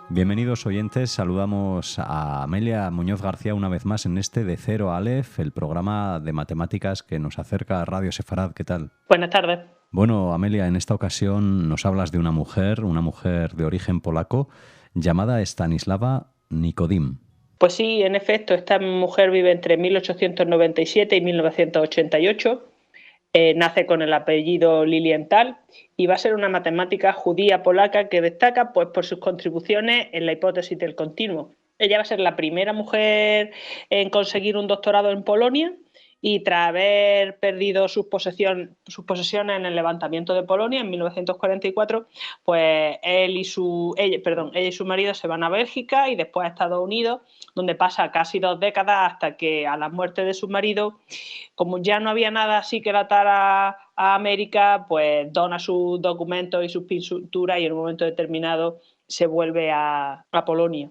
Bienvenidos oyentes, saludamos a Amelia Muñoz García una vez más en este De Cero a Aleph, el programa de matemáticas que nos acerca a Radio Sefarad. ¿Qué tal? Buenas tardes. Bueno, Amelia, en esta ocasión nos hablas de una mujer de origen polaco, llamada Stanislawa Nicodym. Pues sí, en efecto, esta mujer vive entre 1897 y 1988. Nace con el apellido Lilienthal y va a ser una matemática judía polaca que destaca pues, por sus contribuciones en la hipótesis del continuo. Ella va a ser la primera mujer en conseguir un doctorado en Polonia y tras haber perdido sus posesiones en el levantamiento de Polonia en 1944, pues ella y su marido se van a Bélgica y después a Estados Unidos, donde pasa casi 2 décadas hasta que a la muerte de su marido, como ya no había nada así que datar a América, pues dona sus documentos y sus pinturas y en un momento determinado se vuelve a Polonia.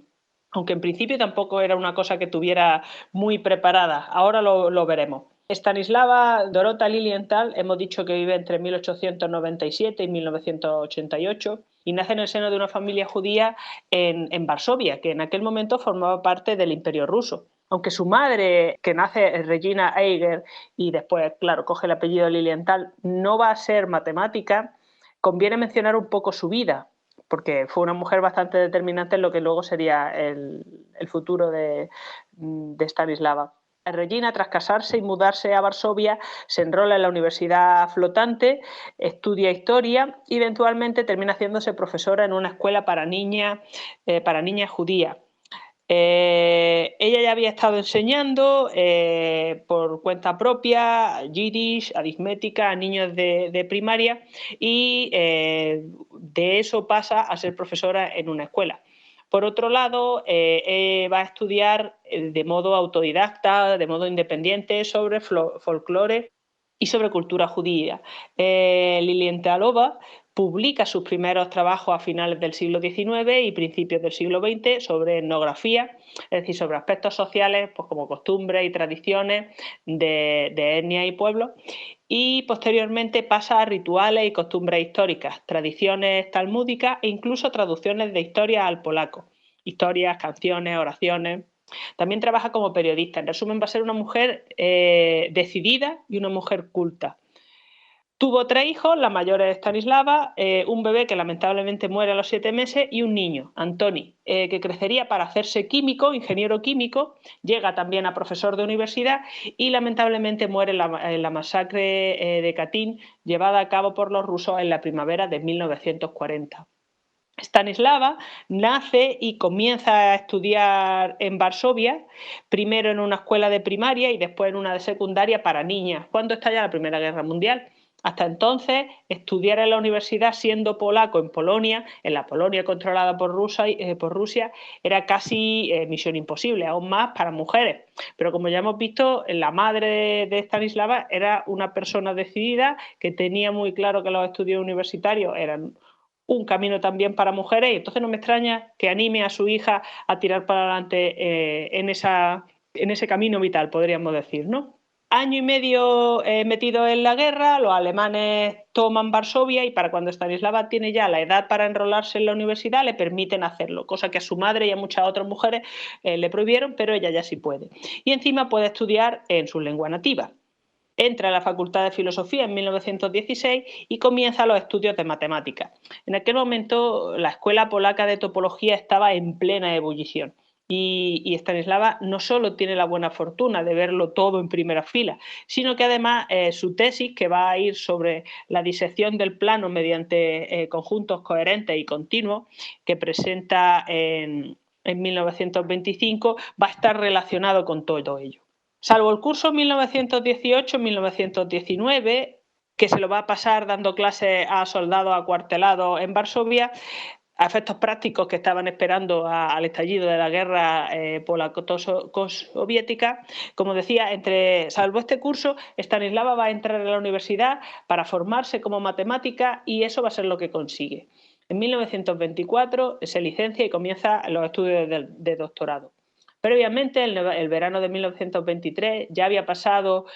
Aunque en principio tampoco era una cosa que tuviera muy preparada. Ahora lo veremos. Stanislawa Dorota Lilienthal, hemos dicho que vive entre 1897 y 1988 y nace en el seno de una familia judía en Varsovia, que en aquel momento formaba parte del Imperio ruso. Aunque su madre, que nace Regina Eiger y después, claro, coge el apellido Lilienthal, no va a ser matemática, conviene mencionar un poco su vida, porque fue una mujer bastante determinante en lo que luego sería el futuro de Stanislawa. Regina, tras casarse y mudarse a Varsovia, se enrola en la Universidad Flotante, estudia historia y eventualmente termina haciéndose profesora en una escuela para niñas judías. Ella ya había estado enseñando por cuenta propia Yiddish, aritmética a niños de primaria y de eso pasa a ser profesora en una escuela. Por otro lado, va a estudiar de modo autodidacta, de modo independiente, sobre folclore y sobre cultura judía. Lilienthalova publica sus primeros trabajos a finales del siglo XIX y principios del siglo XX sobre etnografía, es decir, sobre aspectos sociales pues como costumbres y tradiciones de etnias y pueblos, y posteriormente pasa a rituales y costumbres históricas, tradiciones talmúdicas e incluso traducciones de historias al polaco, historias, canciones, oraciones. También trabaja como periodista. En resumen, va a ser una mujer decidida y una mujer culta. Tuvo 3 hijos, la mayor es Stanislava, un bebé que lamentablemente muere a los 7 meses y un niño, Antoni, que crecería para hacerse químico, ingeniero químico, llega también a profesor de universidad y lamentablemente muere en la masacre de Katyn llevada a cabo por los rusos en la primavera de 1940. Stanislava nace y comienza a estudiar en Varsovia, primero en una escuela de primaria y después en una de secundaria para niñas, cuando estalla la Primera Guerra Mundial. Hasta entonces, estudiar en la universidad siendo polaco en Polonia, en la Polonia controlada por Rusia, era casi misión imposible, aún más para mujeres. Pero como ya hemos visto, la madre de Stanislava era una persona decidida que tenía muy claro que los estudios universitarios eran un camino también para mujeres y entonces no me extraña que anime a su hija a tirar para adelante en ese camino vital, podríamos decir, ¿no? Año y medio metido en la guerra, los alemanes toman Varsovia y para cuando Stanislava tiene ya la edad para enrolarse en la universidad le permiten hacerlo, cosa que a su madre y a muchas otras mujeres le prohibieron, pero ella ya sí puede. Y encima puede estudiar en su lengua nativa. Entra a la Facultad de Filosofía en 1916 y comienza los estudios de matemáticas. En aquel momento la Escuela Polaca de Topología estaba en plena ebullición. Y Stanislava no solo tiene la buena fortuna de verlo todo en primera fila, sino que además su tesis, que va a ir sobre la disección del plano mediante conjuntos coherentes y continuos, que presenta en 1925, va a estar relacionado con todo ello. Salvo el curso 1918-1919, que se lo va a pasar dando clases a soldados acuartelados en Varsovia, a efectos prácticos que estaban esperando al estallido de la guerra polaco-soviética. Como decía, salvo este curso, Stanislava va a entrar en la universidad para formarse como matemática y eso va a ser lo que consigue. En 1924 se licencia y comienza los estudios de doctorado. Previamente, el verano de 1923, ya había pasado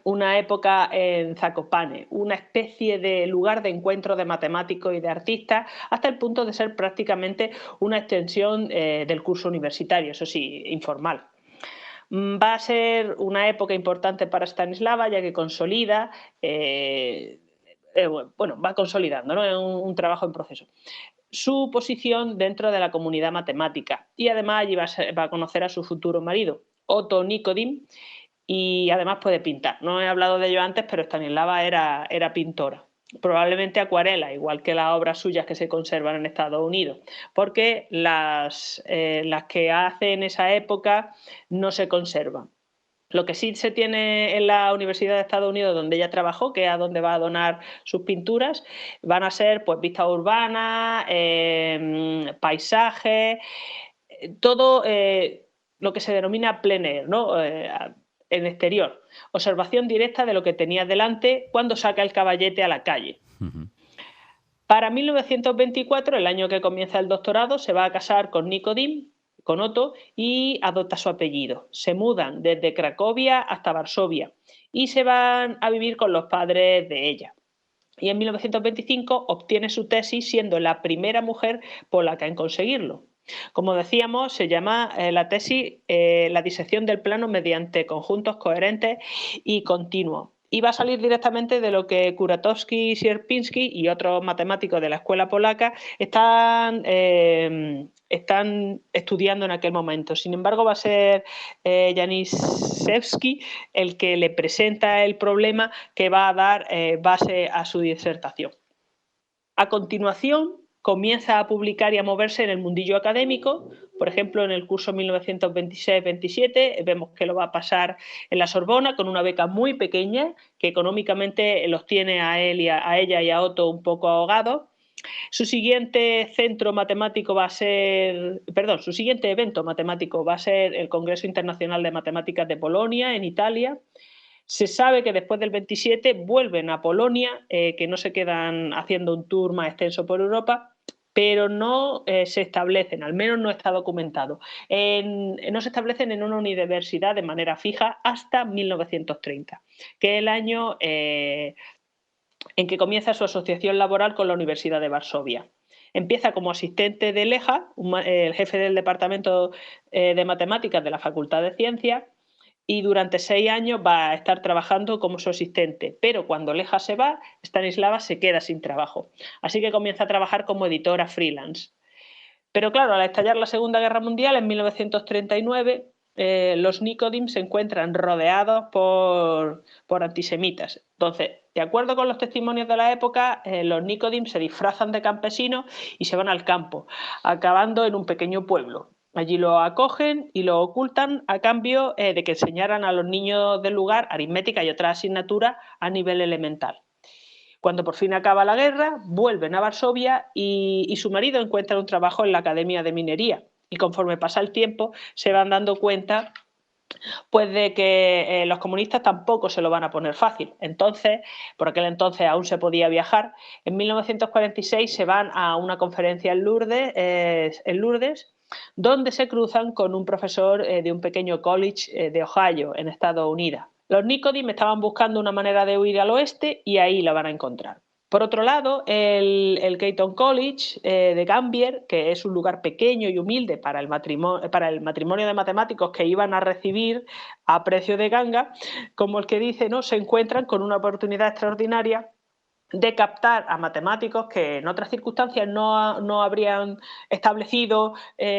una época en Zakopane, una especie de lugar de encuentro de matemáticos y de artistas, hasta el punto de ser prácticamente una extensión del curso universitario, eso sí, informal. Va a ser una época importante para Stanislava, ya que consolida, va consolidando, ¿no? Es un trabajo en proceso, su posición dentro de la comunidad matemática, y además allí va a conocer a su futuro marido, Otto Nikodym, y además puede pintar. No he hablado de ello antes, pero Stanislava era pintora. Probablemente acuarela, igual que las obras suyas que se conservan en Estados Unidos, porque las que hace en esa época no se conservan. Lo que sí se tiene en la Universidad de Estados Unidos, donde ella trabajó, que es a donde va a donar sus pinturas, van a ser pues vistas urbanas, paisajes, todo lo que se denomina plein air, ¿no? En exterior. Observación directa de lo que tenía delante cuando saca el caballete a la calle. Para 1924, el año que comienza el doctorado, se va a casar con Nikodym, con Otto, y adopta su apellido. Se mudan desde Cracovia hasta Varsovia y se van a vivir con los padres de ella. Y en 1925 obtiene su tesis, siendo la primera mujer polaca en conseguirlo. Como decíamos, se llama la tesis la disección del plano mediante conjuntos coherentes y continuos. Y va a salir directamente de lo que Kuratowski, Sierpinski y otros matemáticos de la escuela polaca están estudiando en aquel momento. Sin embargo, va a ser Janicewski el que le presenta el problema que va a dar base a su disertación. A continuación, comienza a publicar y a moverse en el mundillo académico. Por ejemplo, en el curso 1926-27 vemos que lo va a pasar en la Sorbona con una beca muy pequeña que económicamente los tiene a él y a ella y a Otto un poco ahogados. Su siguiente centro matemático va a ser, perdón, su siguiente evento matemático va a ser el Congreso Internacional de Matemáticas de Polonia, en Italia. Se sabe que después del 27 vuelven a Polonia, que no se quedan haciendo un tour más extenso por Europa, pero no se establecen, al menos no está documentado, no se establecen en una universidad de manera fija hasta 1930, que es el año en que comienza su asociación laboral con la Universidad de Varsovia. Empieza como asistente de Leja, el jefe del departamento de matemáticas de la Facultad de Ciencias, y durante 6 años va a estar trabajando como su asistente, pero cuando Leja se va, Stanislava se queda sin trabajo. Así que comienza a trabajar como editora freelance. Pero claro, al estallar la Segunda Guerra Mundial, en 1939, los Nikodym se encuentran rodeados por antisemitas. Entonces, de acuerdo con los testimonios de la época, los Nikodym se disfrazan de campesinos y se van al campo, acabando en un pequeño pueblo. Allí lo acogen y lo ocultan a cambio de que enseñaran a los niños del lugar aritmética y otras asignaturas a nivel elemental. Cuando por fin acaba la guerra, vuelven a Varsovia y su marido encuentra un trabajo en la Academia de Minería. Y conforme pasa el tiempo, se van dando cuenta pues de que los comunistas tampoco se lo van a poner fácil. Entonces, por aquel entonces aún se podía viajar. En 1946 se van a una conferencia en Lourdes, donde se cruzan con un profesor de un pequeño college de Ohio, en Estados Unidos. Los Nikodym estaban buscando una manera de huir al oeste y ahí la van a encontrar. Por otro lado, el Keaton College de Gambier, que es un lugar pequeño y humilde para el matrimonio de matemáticos que iban a recibir a precio de ganga, como el que dice, ¿no?, se encuentran con una oportunidad extraordinaria de captar a matemáticos que en otras circunstancias no habrían establecido,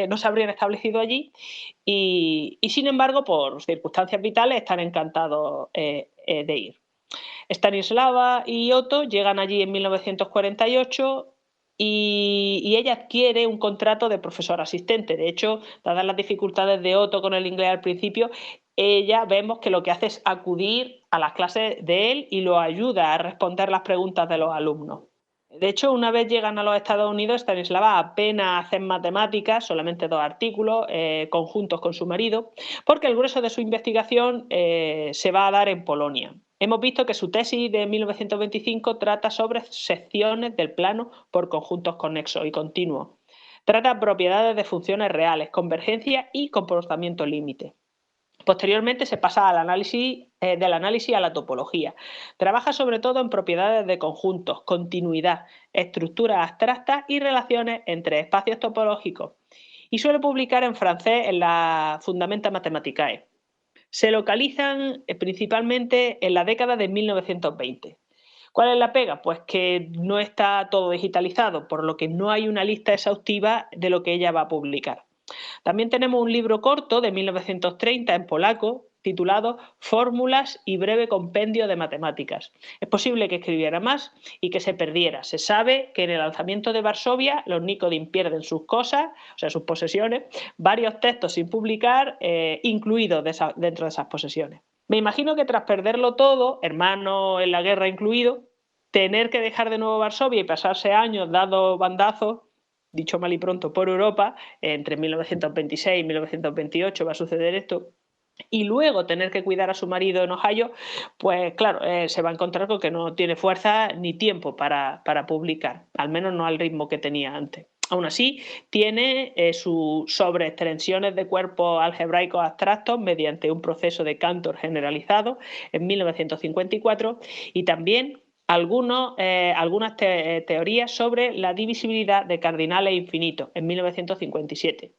no se habrían establecido allí y sin embargo, por circunstancias vitales, están encantados de ir. Stanislava y Otto llegan allí en 1948 y ella adquiere un contrato de profesor asistente. De hecho, dadas las dificultades de Otto con el inglés al principio, ella vemos que lo que hace es acudir a las clases de él y lo ayuda a responder las preguntas de los alumnos. De hecho, una vez llegan a los Estados Unidos, Stanislava apenas hace matemáticas, solamente 2 artículos conjuntos con su marido, porque el grueso de su investigación se va a dar en Polonia. Hemos visto que su tesis de 1925 trata sobre secciones del plano por conjuntos conexos y continuos. Trata propiedades de funciones reales, convergencia y comportamiento límite. Posteriormente se pasa al análisis, del análisis a la topología. Trabaja sobre todo en propiedades de conjuntos, continuidad, estructuras abstractas y relaciones entre espacios topológicos. Y suele publicar en francés en la Fundamenta Mathematicae. Se localizan principalmente en la década de 1920. ¿Cuál es la pega? Pues que no está todo digitalizado, por lo que no hay una lista exhaustiva de lo que ella va a publicar. También tenemos un libro corto de 1930 en polaco titulado Fórmulas y breve compendio de matemáticas. Es posible que escribiera más y que se perdiera. Se sabe que en el lanzamiento de Varsovia los Nikodim pierden sus cosas, o sea, sus posesiones, varios textos sin publicar, incluidos dentro de esas posesiones. Me imagino que tras perderlo todo, hermano en la guerra incluido, tener que dejar de nuevo Varsovia y pasarse años dando bandazos, dicho mal y pronto, por Europa, entre 1926 y 1928 va a suceder esto, y luego tener que cuidar a su marido en Ohio, pues claro, se va a encontrar con que no tiene fuerza ni tiempo para publicar, al menos no al ritmo que tenía antes. Aún así, tiene sus sobreextensiones de cuerpos algebraicos abstractos mediante un proceso de Cantor generalizado en 1954 y también algunas teorías sobre la divisibilidad de cardinales infinitos en 1957.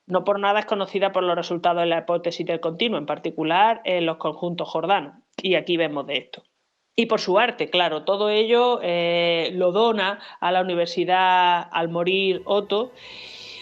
No por nada es conocida por los resultados de la hipótesis del continuo, en particular en los conjuntos jordanos. Y aquí vemos de esto. Y por su arte, claro, todo ello lo dona a la universidad al morir Otto,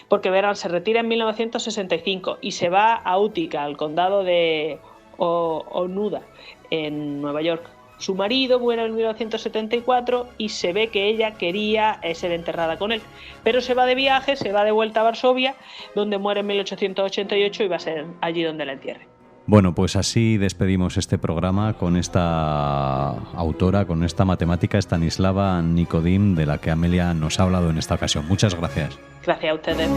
porque verán, se retira en 1965 y se va a Utica, al condado de Oneida, en Nueva York. Su marido muere en 1974 y se ve que ella quería ser enterrada con él, pero se va de viaje, se va de vuelta a Varsovia, donde muere en 1888 y va a ser allí donde la entierre. Bueno, pues así despedimos este programa con esta autora, con esta matemática Stanislava Nikodim, de la que Amelia nos ha hablado en esta ocasión. Muchas gracias. Gracias a ustedes.